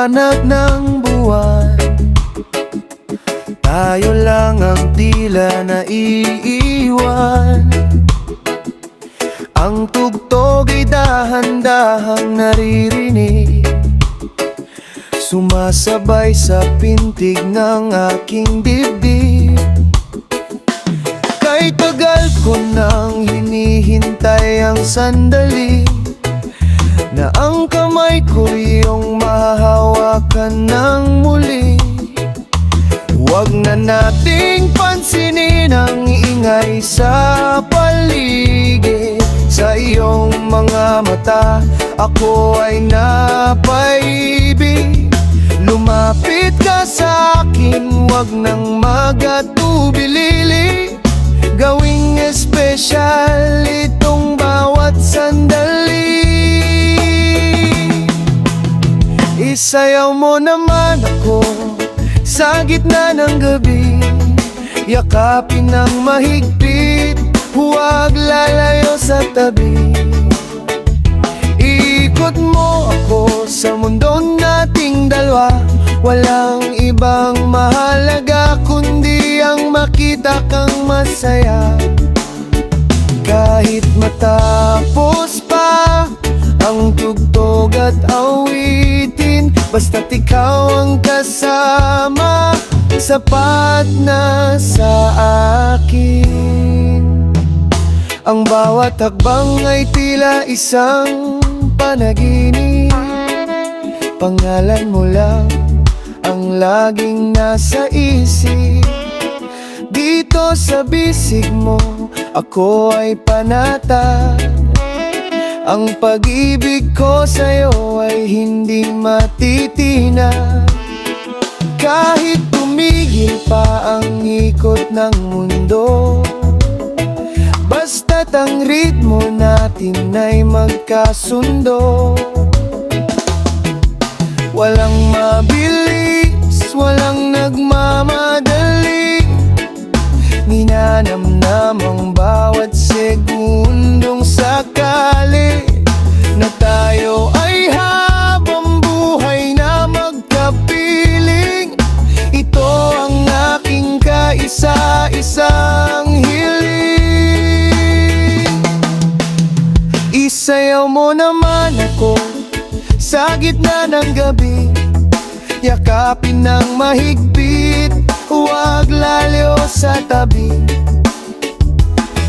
liwanag ng buwan, tayo lang ang tila naiiwan. Ang tugtog ay dahan-dahang naririnig, sumasabay sa pintig ng aking dibdib. Kay tagal ko nang hinihintay ang sandali na ang kamay ko iyong mahahawakan ng muli. Huwag na nating pansinin ang ingay sa paligid. Sa iyong mga mata, ako ay napaibig. Lumapit ka sa akin, huwag nang magatubilili. Gawing espesyal itong bawat sandali. Isayaw mo naman ako sa gitna ng gabi, yakapin ng mahigpit, huwag lalayo sa tabi. Ikot mo ako sa mundo nating dalawa, walang ibang mahalaga kundi ang makita kang masaya. Kahit matapos pa ang tugtog at awitin, basta't ikaw ang kasama, sapat na sa akin. Ang bawat hakbang ay tila isang panaginip, pangalan mo lang ang laging nasa isip. Dito sa bisig mo, ako ay panatag. Ang pag-ibig ko sa'yo ay hindi matitinag. Kahit tumigil pa ang ikot ng mundo, basta't ang ritmo natin ay magkasundo. Walang mabilis, walang nagmamadali, ninanamnam ang bawat segundong sakali na tayo ay habang buhay na magkapiling. Ito ang aking kaisa-isang hiling. Isayaw mo naman ako sa gitna ng gabi, yakapin ng mahigpit, huwag lalayo sa tabi.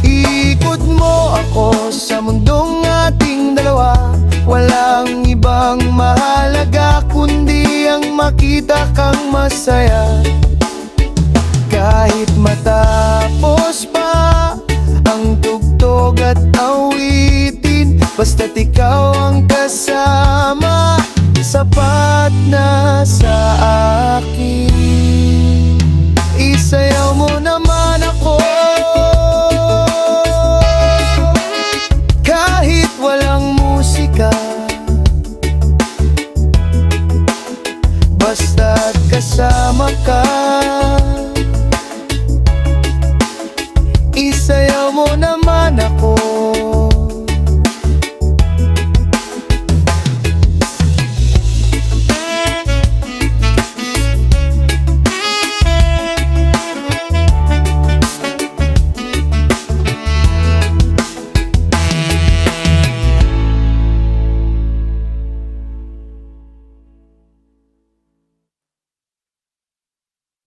Ikot mo ako sa mundong ating dalawa, walang ibang mahalaga kundi ang makita kang masaya. Kahit matapos pa ang tugtog at awitin, basta't ikaw ang kasama, sapat na sa akin. Isayaw mo naman ako kahit walang musika, basta't kasama ka. Isayaw mo naman ako